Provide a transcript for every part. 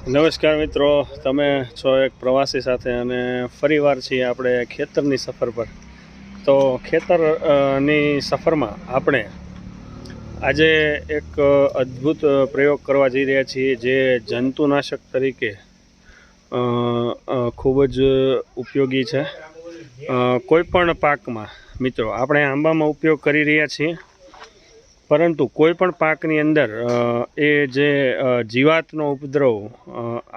નમસ્કાર મિત્રો, તમે છો એક પ્રવાસી સાથે અને ફરીવાર છીએ આપણે ખેતરની સફર પર. તો ખેતરની સફરમાં આપણે આજે એક અદ્ભુત પ્રયોગ કરવા જઈ રહ્યા છીએ, જે જંતુનાશક તરીકે ખૂબ જ ઉપયોગી છે. કોઈપણ પાકમાં મિત્રો, આપણે આંબામાં ઉપયોગ કરી રહ્યા છીએ, પરંતુ કોઈ પણ પાકની અંદર એ જે જીવાતનો ઉપદ્રવ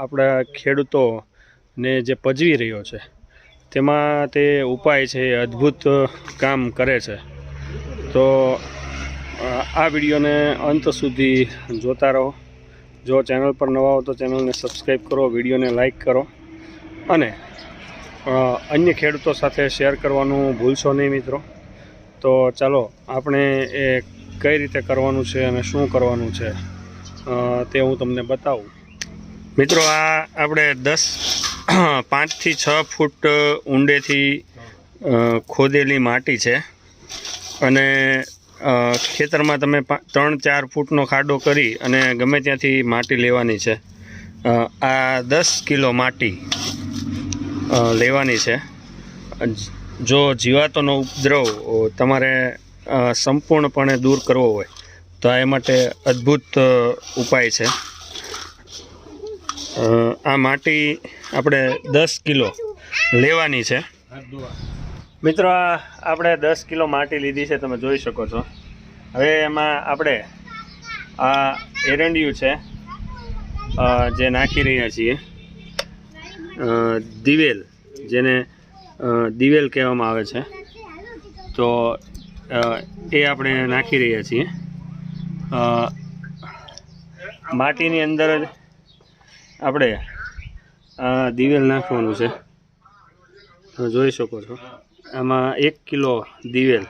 આપણા ખેડૂતોને જે પજવી રહ્યો છે, તેમાં તે ઉપાય છે એ અદ્ભુત કામ કરે છે. તો આ વિડીયોને અંત સુધી જોતા રહો. જો ચેનલ પર નવા હો તો ચેનલને સબસ્ક્રાઈબ કરો, વિડીયોને લાઈક કરો અને અન્ય ખેડૂતો સાથે શેર કરવાનું ભૂલશો નહીં મિત્રો. તો ચાલો આપણે એ કઈ રીતે કરવાનું છે અને શું કરવાનું છે તે હું તમને બતાવું. મિત્રો, આ આપણે 5 થી 6 ફૂટ ઊંડેથી ખોદેલી માટી છે અને ખેતરમાં તમે 3-4 ફૂટનો ખાડો કરી અને ગમે ત્યાંથી માટી લેવાની છે. આ 10 કિલો માટી લેવાની છે. જો જીવાતોનો ઉપદ્રવ તમારે સંપૂર્ણપણે દૂર કરવો હોય તો એ માટે અદ્ભુત ઉપાય છે. આ માટી આપણે 10 કિલો લેવાની છે. મિત્રો, આપણે 10 કિલો માટી લીધી છે, તમે જોઈ શકો છો. હવે એમાં આપણે આ એરંડિયું છે જે નાખી રહ્યા છીએ, દિવેલ, જેને દિવેલ કહેવામાં આવે છે, તો એ આપણે નાખી રહ્યા છીએ. માટીની અંદર જ આપણે દિવેલ નાખવાનું છે. તમે જોઈ શકો છો, આમાં 1 કિલો દિવેલ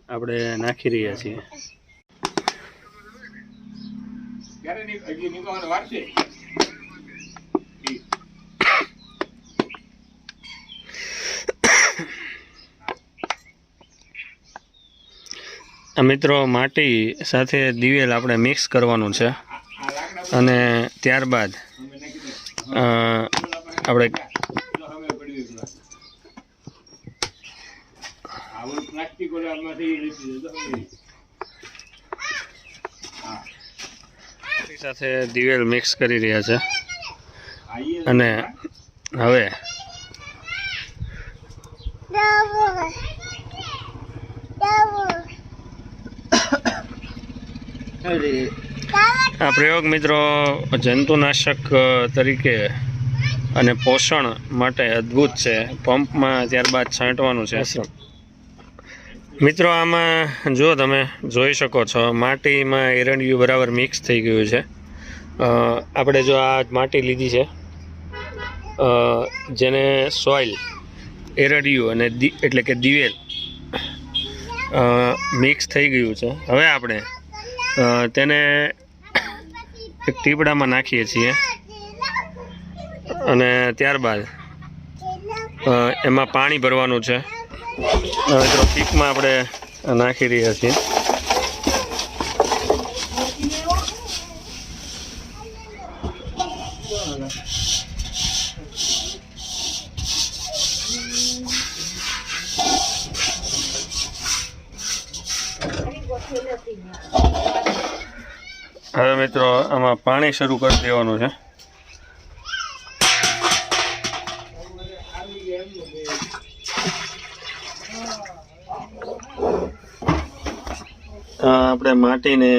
આપણે નાખી રહ્યા છીએ. મિત્રો, માટી સાથે દિવેલ આપણે મિક્સ કરવાનું છે અને ત્યારબાદ આપણે સાથે દિવેલ મિક્સ કરી રહ્યા છે અને હવે આ પ્રયોગ મિત્રો જંતુનાશક તરીકે અને પોષણ માટે અદ્ભુત છે. પંપમાં ત્યારબાદ છાંટવાનું છે. મિત્રો, આમાં જો તમે જોઈ શકો છો, માટીમાં એરંડિયું બરાબર મિક્સ થઈ ગયું છે. આપણે જો આ માટી લીધી છે, જેને સોઇલ, એરંડિયું અને એટલે કે દિવેલ મિક્સ થઈ ગયું છે. હવે આપણે તેને એક ટીપડામાં નાખીએ છીએ અને ત્યારબાદ એમાં પાણી ભરવાનું છે. મિત્રો, પીપમાં આપણે નાખી રહ્યા છીએ. હવે મિત્રો, આમાં પાણી શરૂ કરી દેવાનું છે. આપણે માટીને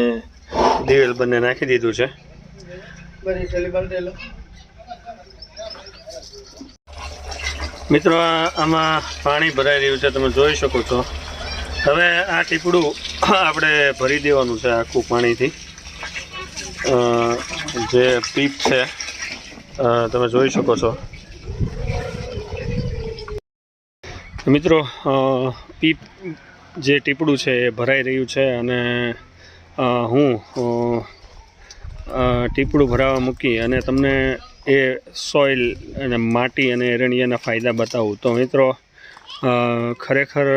દિવેલ બંને નાખી દીધું છે. મિત્રો, આમાં પાણી ભરાઈ રહ્યું છે, તમે જોઈ શકો છો. હવે આ ટીપડું આપણે ભરી દેવાનું છે આખું પાણીથી. જે પીપ છે તમે જોઈ શકો છો. મિત્રો, પીપ જે ટીપડું છે એ ભરાઈ રહ્યું છે અને હું ટીપડું ભરાવા મૂકી અને તમને એ સોઇલ અને માટી અને એરંડિયાના ફાયદા બતાવું. તો મિત્રો, ખરેખર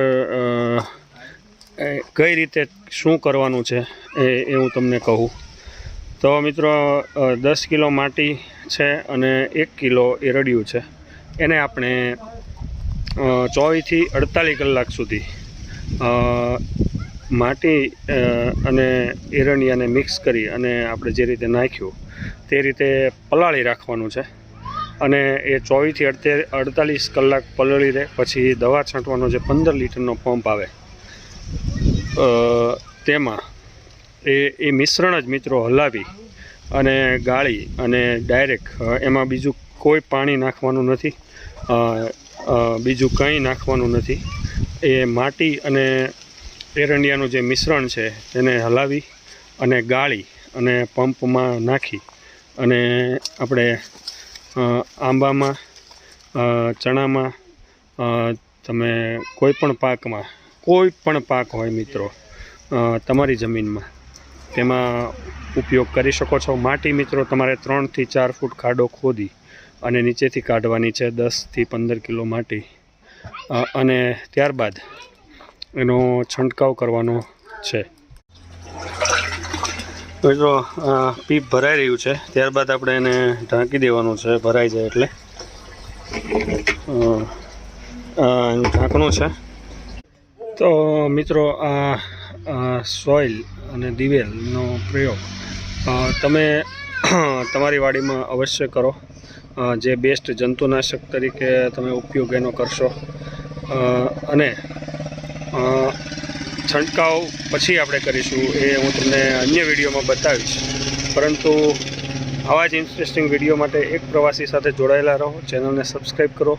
કઈ રીતે શું કરવાનું છે એ હું તમને કહું. તો મિત્રો 10 કિલો માટી છે અને 1 કિલો એરડિયું છે. એને આપણે 24 થી 48 કલાક સુધી માટી અને એરંડિયાને મિક્સ કરી અને આપણે જે રીતે નાખ્યું તે રીતે પલાળી રાખવાનું છે. અને એ 24 થી 48 કલાક પલળી રહે પછી દવા છાંટવાનો જે 15 લીટરનો પંપ આવે તેમાં એ મિશ્રણ જ મિત્રો હલાવી અને ગાળી અને ડાયરેક્ટ એમાં બીજું કોઈ પાણી નાખવાનું નથી, બીજું કંઈ નાખવાનું નથી. એ માટી અને એરંડિયાનું જે મિશ્રણ છે તેને હલાવી અને ગાળી અને પંપમાં નાખી અને આપણે આંબામાં, ચણામાં, તમે કોઈ પણ પાક હોય મિત્રો તમારી જમીનમાં તેમાં ઉપયોગ કરી શકો છો. માટી મિત્રો તમારે 3 થી 4 ફૂટ ખાડો ખોદી અને નીચેથી કાઢવાની છે, 10 થી 15 કિલો માટી, અને ત્યારબાદ એનો છંટકાવ કરવાનો છે. મિત્રો પીપ ભરાઈ રહ્યું છે, ત્યારબાદ આપણે એને ઢાંકી દેવાનું છે. ભરાઈ જાય એટલે એનું ઢાંકણું છે. તો મિત્રો આ સોઇલ અને દિવેલનો પ્રયોગ તમે તમારી વાડીમાં અવશ્ય કરો. જે બેસ્ટ જંતુનાશક તરીકે તમે ઉપયોગ એનો કરશો અને છંટકાવ પછી આપણે કરીશું એ હું તમને અન્ય વિડીયોમાં બતાવીશ. પરંતુ આવા જ ઇન્ટરેસ્ટિંગ વિડીયો માટે એક પ્રવાસી સાથે જોડાયેલા રહો. ચેનલને સબસ્ક્રાઈબ કરો,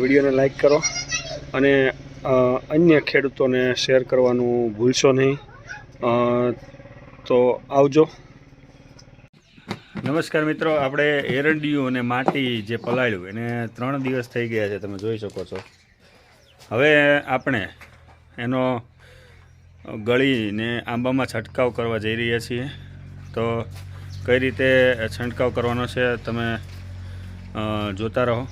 વિડીયોને લાઈક કરો અને અન્ય ખેડૂતોને શેર કરવાનું ભૂલશો નહીં. તો આવજો. નમસ્કાર મિત્રો, આપણે એરંડિયું અને માટી જે પલાળ્યું એને 3 દિવસ થઈ ગયા છે, તમે જોઈ શકો છો. હવે આપણે એનો ગળીને આંબામાં છંટકાવ કરવા જઈ રહ્યા છીએ. તો કઈ રીતે છંટકાવ કરવાનો છે તમે જોતા રહો.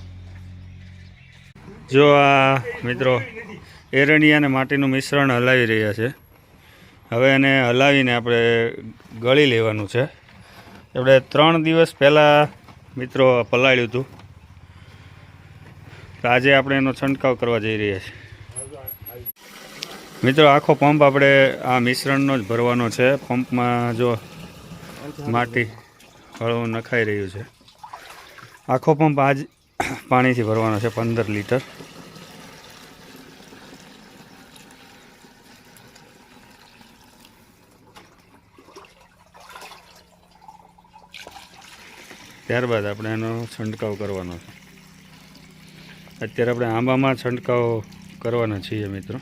જો આ મિત્રો એરંડિયા અને માટીનું મિશ્રણ હલાવી રહ્યા છે. હવે એને હલાવીને આપણે ગળી લેવાનું છે. આપણે 3 દિવસ પહેલાં મિત્રો પલાળ્યું હતું, તો આજે આપણે એનો છંટકાવ કરવા જઈ રહ્યા છીએ. મિત્રો આખો પંપ આપણે આ મિશ્રણનો જ ભરવાનો છે. પંપમાં જો માટી હળવું નખાઈ રહ્યું છે. આખો પંપ આજ પાણીથી ભરવાનો છે, 15 લીટર. ત્યારબાદ આપણે એનો છંટકાવ કરવાનો છે. અત્યારે આપણે આંબામાં છંટકાવ કરવાના છીએ મિત્રો.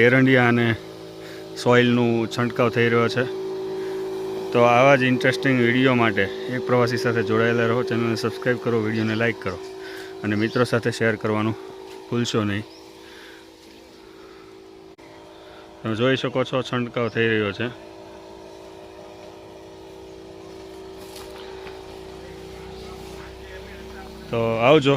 એરંડિયા અને સોઇલનું છંટકાવ થઈ રહ્યો છે. તો આવા જ ઇન્ટરેસ્ટિંગ વિડીયો માટે એક પ્રવાસી સાથે જોડાયેલા રહો. ચેનલને સબસ્ક્રાઈબ કરો, વિડીયોને લાઈક કરો અને મિત્રો સાથે શેર કરવાનું ભૂલશો નહીં. તમે જોઈ શકો છો છંટકાવ થઈ રહ્યો છે. તો આવજો.